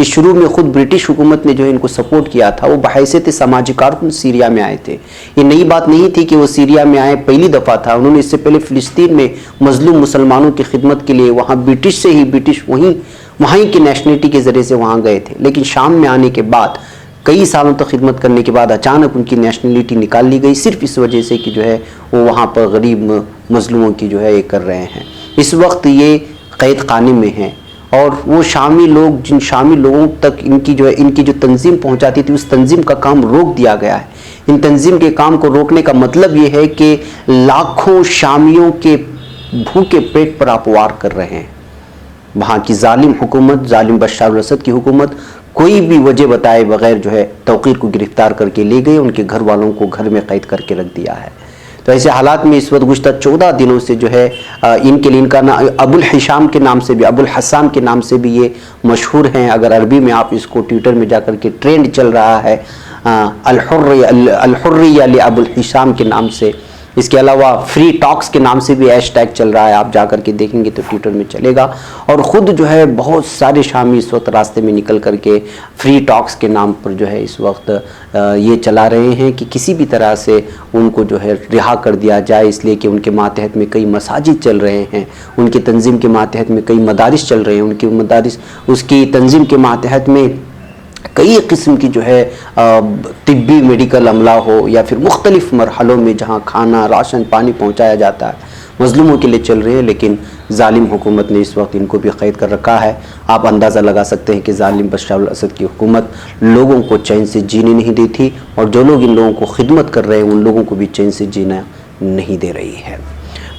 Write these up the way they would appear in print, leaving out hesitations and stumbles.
کہ شروع میں خود برٹش حکومت نے جو ہے ان کو سپورٹ کیا تھا، وہ بحیثیت سماجی کارکن سیریا میں آئے تھے۔ یہ نئی بات نہیں تھی کہ وہ سیریا میں آئے، پہلی دفعہ تھا۔ انہوں نے اس سے پہلے فلسطین میں مظلوم مسلمانوں کی خدمت کے لیے وہاں برٹش سے ہی وہاں کی نیشنلٹی کے ذریعے سے وہاں گئے تھے، لیکن شام میں آنے کے بعد کئی سالوں تک خدمت کرنے کے بعد اچانک ان کی نیشنلٹی نکال لی گئی، صرف اس وجہ سے کہ جو ہے وہ وہاں پر غریب مظلوموں کی جو ہے یہ کر رہے ہیں۔ اس وقت یہ قید خانے میں ہیں، اور وہ شامی لوگ، جن شامی لوگوں تک ان کی جو تنظیم پہنچاتی تھی، اس تنظیم کا کام روک دیا گیا ہے۔ ان تنظیم کے کام کو روکنے کا مطلب یہ ہے کہ لاکھوں شامیوں کے بھوکے پیٹ پر آپ وار کر رہے ہیں۔ وہاں کی ظالم حکومت، ظالم بشار الاسد کی حکومت کوئی بھی وجہ بتائے بغیر جو ہے توقیر کو گرفتار کر کے لے گئے، ان کے گھر والوں کو گھر میں قید کر کے رکھ دیا ہے۔ تو ایسے حالات میں اس وقت گزشتہ 14 دنوں سے جو ہے ان کے لیے، ان کا نام ابو الحشام کے نام سے بھی، ابو الحسام کے نام سے بھی یہ مشہور ہیں۔ اگر عربی میں آپ اس کو ٹویٹر میں جا کر کے ٹرینڈ چل رہا ہے الحریہ لابو الحشام کے نام سے، اس کے علاوہ فری ٹاکس کے نام سے بھی ہیش ٹیگ چل رہا ہے، آپ جا کر کے دیکھیں گے تو ٹویٹر میں چلے گا۔ اور خود جو ہے بہت سارے شامی اس وقت راستے میں نکل کر کے فری ٹاکس کے نام پر جو ہے اس وقت یہ چلا رہے ہیں کہ کسی بھی طرح سے ان کو جو ہے رہا کر دیا جائے، اس لیے کہ ان کے ماتحت میں کئی مساجد چل رہے ہیں، ان کی تنظیم کے ماتحت میں کئی مدارس چل رہے ہیں، ان کی مدارس، اس کی تنظیم کے ماتحت میں کئی قسم کی جو ہے طبی میڈیکل عملہ ہو یا پھر مختلف مرحلوں میں جہاں کھانا، راشن، پانی پہنچایا جاتا ہے، مظلوموں کے لیے چل رہے ہیں۔ لیکن ظالم حکومت نے اس وقت ان کو بھی قید کر رکھا ہے۔ آپ اندازہ لگا سکتے ہیں کہ ظالم بشار الاسد کی حکومت لوگوں کو چین سے جینے نہیں دیتی، اور جو لوگ ان لوگوں کو خدمت کر رہے ہیں ان لوگوں کو بھی چین سے جینا نہیں دے رہی ہے۔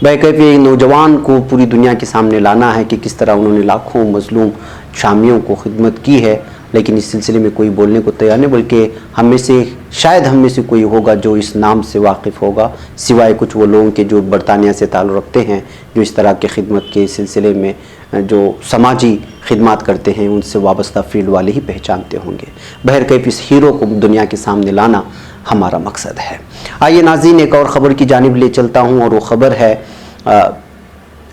بہرکیف نوجوان کو پوری دنیا کے سامنے لانا ہے کہ کس طرح انہوں نے لاکھوں مظلوم شامیوں کو خدمت کی ہے، لیکن اس سلسلے میں کوئی بولنے کو تیار نہیں، بلکہ شاید ہم میں سے کوئی ہوگا جو اس نام سے واقف ہوگا، سوائے کچھ وہ لوگوں کے جو برطانیہ سے تعلق رکھتے ہیں، جو اس طرح کے خدمت کے سلسلے میں جو سماجی خدمات کرتے ہیں ان سے وابستہ فیلڈ والے ہی پہچانتے ہوں گے۔ بہرکیف اس ہیرو کو دنیا کے سامنے لانا ہمارا مقصد ہے۔ آئیے ناظرین ایک اور خبر کی جانب لے چلتا ہوں، اور وہ خبر ہے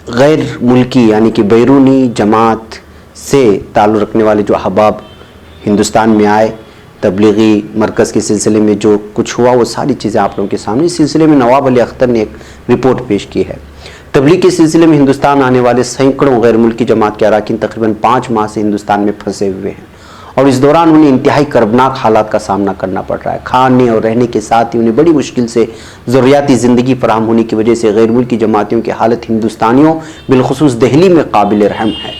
غیر ملکی یعنی کہ بیرونی جماعت سے تعلق رکھنے والے جو احباب ہندوستان میں آئے، تبلیغی مرکز کے سلسلے میں جو کچھ ہوا وہ ساری چیزیں آپ لوگوں کے سامنے۔ اس سلسلے میں نواب علی اختر نے ایک رپورٹ پیش کی ہے۔ تبلیغ کے سلسلے میں ہندوستان آنے والے سینکڑوں غیر ملکی جماعت کے اراکین تقریباً 5 ماہ سے ہندوستان میں پھنسے ہوئے ہیں، اور اس دوران انہیں انتہائی کربناک حالات کا سامنا کرنا پڑ رہا ہے۔ کھانے اور رہنے کے ساتھ ہی انہیں بڑی مشکل سے ضروریاتی زندگی فراہم ہونے کی وجہ سے غیر ملکی جماعتیوں کی حالت ہندوستانیوں بالخصوص دہلی میں قابل رحم ہے۔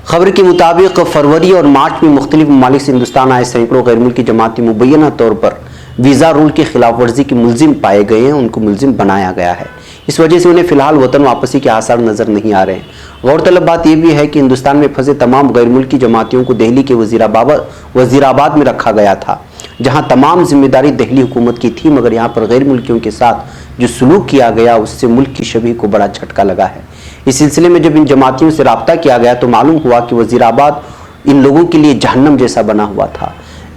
خبر کے مطابق فروری اور مارچ میں مختلف ممالک سے ہندوستان آئے سینکڑوں غیر ملکی جماعتی مبینہ طور پر ویزا رول کی خلاف ورزی کے ملزم پائے گئے ہیں، ان کو ملزم بنایا گیا ہے۔ اس وجہ سے انہیں فی الحال وطن واپسی کے آثار نظر نہیں آ رہے ہیں۔ غورطلب بات یہ بھی ہے کہ ہندوستان میں پھنسے تمام غیر ملکی جماعتیوں کو دہلی کے وزیر آباد میں رکھا گیا تھا، جہاں تمام ذمہ داری دہلی حکومت کی تھی، مگر یہاں پر غیر ملکیوں کے ساتھ جو سلوک کیا گیا اس سے ملک کی شبیہ کو بڑا جھٹکا لگا ہے۔ اس سلسلے میں جب ان جماعتیوں سے رابطہ کیا گیا تو معلوم ہوا کہ وزیر آباد ان لوگوں کے لیے جہنم جیسا بنا ہوا تھا،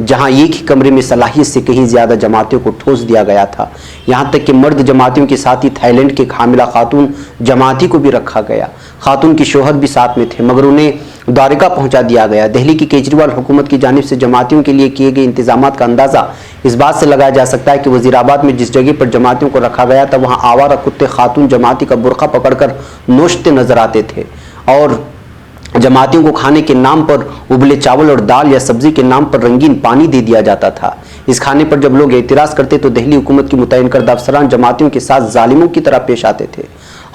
جہاں ایک ہی کمرے میں صلاحیت سے کہیں زیادہ جماعتیوں کو ٹھوس دیا گیا تھا۔ یہاں تک کہ مرد جماعتیوں کے ساتھ ہی تھائی لینڈ کے حاملہ خاتون جماعتی کو بھی رکھا گیا۔ خاتون کے شوہر بھی ساتھ میں تھے، مگر انہیں دوارکا پہنچا دیا گیا۔ دہلی کی کیجریوال حکومت کی جانب سے جماعتیوں کے لیے کیے گئے انتظامات کا اندازہ اس بات سے لگایا جا سکتا ہے کہ وزیر آباد میں جس جگہ پر جماعتیوں کو رکھا گیا تھا وہاں آوارہ کتے خاتون جماعتی کا برقع پکڑ کر نوچتے نظر آتے تھے، اور جماعتیوں کو کھانے کے نام پر ابلے چاول اور دال یا سبزی کے نام پر رنگین پانی دے دیا جاتا تھا۔ اس کھانے پر جب لوگ اعتراض کرتے تو دہلی حکومت کی متعین کردہ افسران جماعتیوں کے ساتھ ظالموں کی طرح پیش آتے تھے۔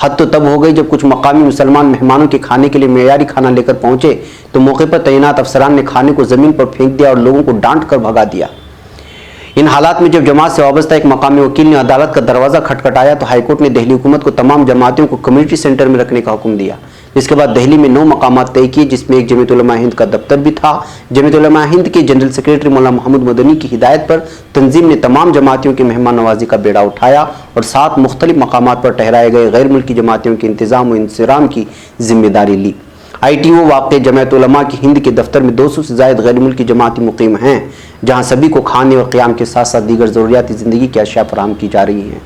حد تو تب ہو گئی جب کچھ مقامی مسلمان مہمانوں کے کھانے کے لیے معیاری کھانا لے کر پہنچے تو موقع پر تعینات افسران نے کھانے کو زمین پر پھینک دیا اور لوگوں کو ڈانٹ کر بھگا دیا۔ ان حالات میں جب جماعت سے وابستہ ایک مقامی وکیل نے عدالت کا دروازہ کھٹکھٹایا تو ہائی کورٹ نے دہلی حکومت کو تمام جماعتوں کو کمیونٹی سینٹر میں رکھنے کا حکم دیا۔ اس کے بعد دہلی میں 9 مقامات طے کیے، جس میں ایک جمعیت علماء ہند کا دفتر بھی تھا۔ جمعیت علماء ہند کے جنرل سیکریٹری مولانا محمد مدنی کی ہدایت پر تنظیم نے تمام جماعتیوں کی مہمان نوازی کا بیڑا اٹھایا اور 7 مختلف مقامات پر ٹھہرائے گئے غیر ملکی جماعتیوں کے انتظام و انصرام کی ذمہ داری لی۔ آئی ٹی او واقع جمعیت علماء کی ہند کے دفتر میں 200 سے زائد غیر ملکی جماعتی مقیم ہیں، جہاں سبھی کو کھانے اور قیام کے ساتھ ساتھ دیگر ضروریاتی زندگی کی اشیاء فراہم کی جا رہی ہیں۔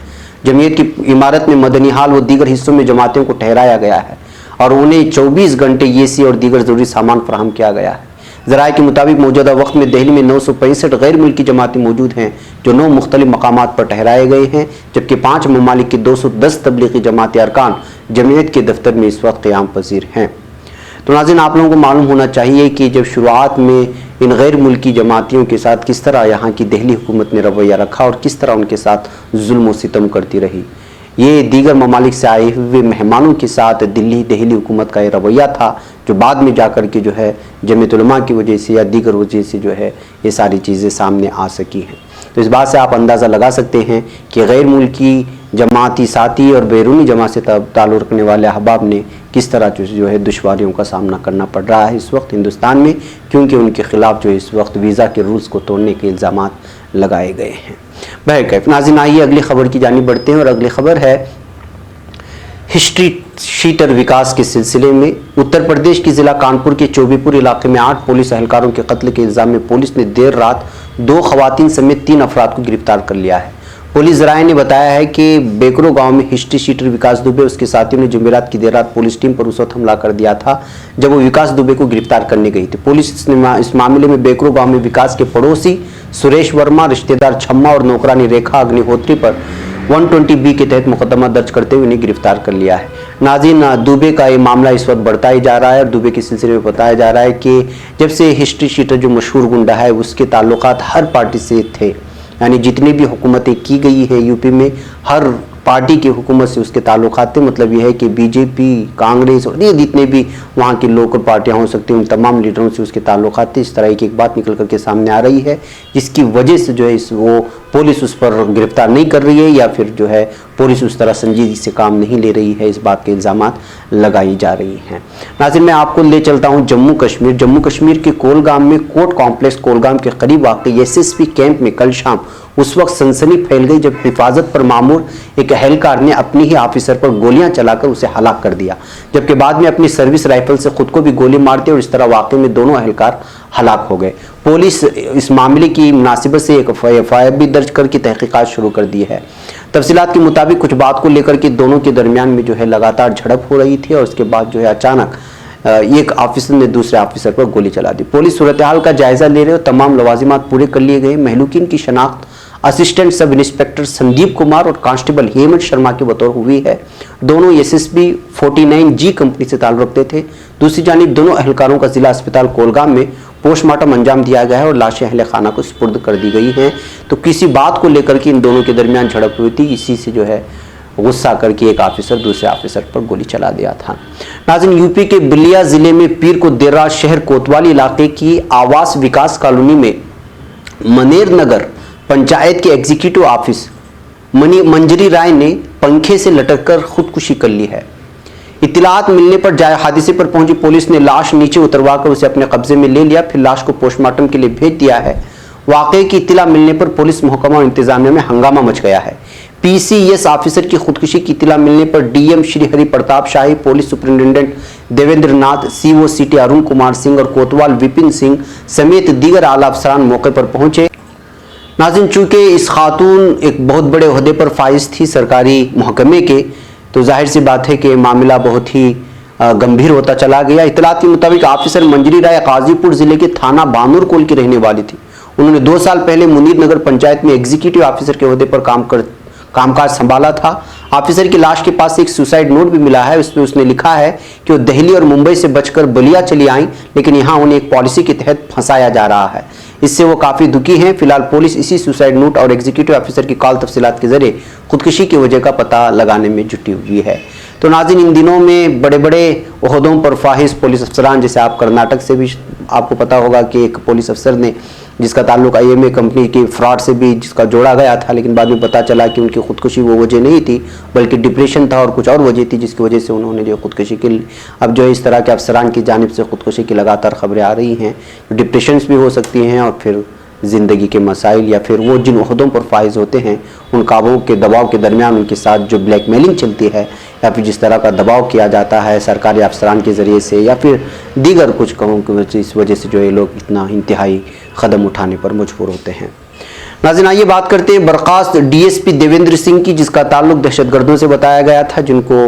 جمعیت کی عمارت میں مدنی ہال و دیگر حصوں میں جماعتوں کو ٹھہرایا گیا ہے اور انہیں 24 گھنٹے اے سی اور دیگر ضروری سامان فراہم کیا گیا ہے۔ ذرائع کے مطابق موجودہ وقت میں دہلی میں 965 غیر ملکی جماعتیں موجود ہیں جو 9 مختلف مقامات پر ٹھہرائے گئے ہیں، جبکہ 5 ممالک کے 210 تبلیغی جماعتی ارکان جمعیت کے دفتر میں اس وقت قیام پذیر ہیں۔ تو ناظرین، آپ لوگوں کو معلوم ہونا چاہیے کہ جب شروعات میں ان غیر ملکی جماعتیوں کے ساتھ کس طرح یہاں کی دہلی حکومت نے رویہ رکھا اور کس طرح ان کے ساتھ ظلم و ستم کرتی رہی، یہ دیگر ممالک سے آئے ہوئے مہمانوں کے ساتھ دہلی حکومت کا یہ رویہ تھا، جو بعد میں جا کر کے جو ہے جمعیت علماء کی وجہ سے یا دیگر وجہ سے جو ہے یہ ساری چیزیں سامنے آ سکی ہیں۔ تو اس بات سے آپ اندازہ لگا سکتے ہیں کہ غیر ملکی جماعتی ساتھی اور بیرونی جماعت سے تعلق رکھنے والے احباب نے کس طرح جو ہے دشواریوں کا سامنا کرنا پڑ رہا ہے اس وقت ہندوستان میں، کیونکہ ان کے خلاف جو اس وقت ویزا کے رولز کو توڑنے کے الزامات لگائے گئے ہیں۔ بہرکیف ناظرین، آئیے اگلی خبر کی جانب بڑھتے ہیں، اور اگلی خبر ہے ہسٹری شیٹر وکاس کے سلسلے میں۔ اتر پردیش کی ضلع کانپور کے چوبی پور علاقے میں 8 پولیس اہلکاروں کے قتل کے الزام میں پولیس نے دیر رات 2 خواتین سمیت 3 افراد کو گرفتار کر لیا ہے۔ پولیس ذرائع نے بتایا ہے کہ بیکرو گاؤں میں ہسٹری شیٹر وکاس دوبے اس کے ساتھیوں نے جمعرات کی دیر رات پولیس ٹیم پر اس وقت حملہ کر دیا تھا جب وہ وکاس دوبے کو گرفتار کرنے گئی تھی۔ پولیس نے اس معاملے میں بیکرو گاؤں میں وکاس کے پڑوسی سریش ورما، رشتہ دار چھما اور نوکرانی ریکھا اگنی ہوتری پر 120B کے تحت مقدمہ درج کرتے ہوئے انہیں گرفتار کر لیا ہے۔ ناظرین، دوبے کا یہ معاملہ اس وقت بڑھتا ہی جا رہا ہے، اور دوبے کے سلسلے میں بتایا جا رہا ہے کہ جب سے ہسٹری شیٹر جو مشہور گنڈا ہے اس کے تعلقات ہر پارٹی سے تھے، یعنی جتنی بھی حکومتیں کی گئی ہیں یو پی میں ہر پارٹی کی حکومت سے اس کے تعلقات تھے۔ مطلب یہ ہے کہ بی جے پی، کانگریس اور یہ جتنے بھی وہاں کی لوکل پارٹیاں ہو سکتی ہیں ان تمام لیڈروں سے اس کے تعلقات تھے۔ اس طرح کی ایک بات نکل کر کے سامنے آ رہی ہے جس کی وجہ سے جو ہے وہ پولیس اس پر گرفتار نہیں کر رہی ہے، یا پھر جو ہے پولیس اس طرح سنجیدگی سے کام نہیں لے رہی ہے، اس بات کے الزامات لگائی جا رہی ہیں۔ ناظرین، میں آپ کو لے چلتا ہوں جموں کشمیر کے کولگام میں کوٹ کمپلیکس کولگام کے قریب واقع SSP کیمپ میں کل شام اس وقت سنسنی پھیل گئی جب حفاظت پر مامور ایک اہلکار نے اپنی ہی آفیسر پر گولیاں چلا کر اسے ہلاک کر دیا، جبکہ بعد میں اپنی سروس رائفل سے خود کو بھی گولی مارتے، اور اس طرح واقعے میں دونوں اہلکار ہلاک ہو گئے۔ پولیس اس معاملے کی مناسبت سے ایک FIR بھی درج کر کے تحقیقات شروع کر دی ہے۔ تفصیلات کے مطابق کچھ بات کو لے کر کے دونوں کے درمیان میں جو ہے لگاتار جھڑپ ہو رہی تھی، اور اس کے بعد جو ہے اچانک ایک آفیسر نے دوسرے آفیسر پر گولی چلا دی۔ پولیس صورتحال کا جائزہ لے رہے اور تمام لوازمات پورے کر لیے گئے۔ مہلوکین کی شناخت اسسٹنٹ سب انسپکٹر سندیپ کمار اور کانسٹیبل ہیمنت شرما کے بطور ہوئی ہے۔ دونوں SSB 49G کمپنی سے تعلق رکھتے تھے۔ دوسری جانب دونوں اہلکاروں کا ضلع اسپتال کولگام میں پوسٹ مارٹم انجام دیا گیا ہے اور لاشیں اہل خانہ کو سپرد کر دی گئی ہیں۔ تو کسی بات کو لے کر کے ان دونوں کے درمیان جھڑپ ہوئی تھی، اسی سے جو ہے غصہ کر کے ایک آفیسر دوسرے آفیسر پر گولی چلا دیا تھا۔ ناظرین، یو پی کے بلیا ضلع میں پیر کو دیر رات شہر کوتوالی علاقے کی آواس وکاس کالونی میں منیر نگر پنچایت کے ایگزیکٹو آفس منجری رائے نے پنکھے سے لٹک کر خودکشی کر لی ہے۔ اطلاعات ملنے پر جائے حادثے پر پہنچی پولیس نے لاش نیچے اتروا کر اسے اپنے قبضے میں لے لیا، پھر لاش کو پوسٹ مارٹم کے لیے بھیج دیا ہے۔ واقعے کی اطلاع ملنے پر پولیس محکمہ اور انتظامیہ میں ہنگامہ مچ گیا ہے۔ PCS آفیسر کی خودکشی کی اطلاع ملنے پر DM شری Hari Pratap Shahi, police superintendent Devendra Nath, CO city Arun Kumar Singh اور کوتوال وپن سنگھ سمیت دیگر اعلیٰ افسران موقع پر پہنچے۔ ناظرین، چونکہ اس خاتون ایک بہت بڑے عہدے پر فائز تھی سرکاری محکمے کے، تو ظاہر سی بات ہے کہ معاملہ بہت ہی گمبھیر ہوتا چلا گیا۔ اطلاعات کے مطابق آفیسر منجری رائے غازی پور ضلع کے تھانہ بانور کول کی رہنے والی تھی۔ انہوں نے 2 سال پہلے منیر نگر پنچایت میں ایگزیکٹو آفیسر کے عہدے پر کام کاج سنبھالا تھا۔ آفیسر کی لاش کے پاس ایک سوسائڈ نوٹ بھی ملا ہے، اس میں اس نے لکھا ہے کہ وہ دہلی اور ممبئی سے بچ کر بلیا چلی آئیں، لیکن یہاں انہیں ایک پالیسی کے تحت پھنسایا جا رہا ہے۔ اس سے وہ کافی دکھی ہیں۔ فی الحال پولیس اسی سوسائڈ نوٹ اور ایگزیکٹو آفیسر کی کال تفصیلات کے ذریعے خودکشی کی وجہ کا پتہ لگانے میں جٹی ہوئی ہے۔ تو ناظرین، ان دنوں میں بڑے بڑے عہدوں پر فائز پولیس افسران، جیسے آپ کرناٹک سے بھی آپ کو پتا ہوگا کہ ایک پولیس افسر نے جس کا تعلق IMA کمپنی کی فراڈ سے بھی جس کا جوڑا گیا تھا، لیکن بعد میں پتا چلا کہ ان کی خودکشی وہ وجہ نہیں تھی بلکہ ڈپریشن تھا اور کچھ اور وجہ تھی جس کی وجہ سے انہوں نے جو خودکشی کی۔ اب جو اس طرح کے افسران کی جانب سے خودکشی کی لگاتار خبریں آ رہی ہیں، ڈپریشنز بھی ہو سکتی ہیں اور پھر زندگی کے مسائل یا پھر وہ جن عہدوں پر فائز ہوتے ہیں ان کعبوں کے دباؤ کے درمیان ان کے ساتھ جو بلیک میلنگ چلتی ہے یا پھر جس طرح کا دباؤ کیا جاتا ہے سرکاری افسران کے ذریعے سے یا پھر دیگر کچھ کہوں کہ اس وجہ سے جو ہے لوگ اتنا انتہائی قدم اٹھانے پر مجبور ہوتے ہیں۔ ناظرین، آئیے بات کرتے ہیں برخاست DSP دیویندر سنگھ کی، جس کا تعلق دہشت گردوں سے بتایا گیا تھا، جن کو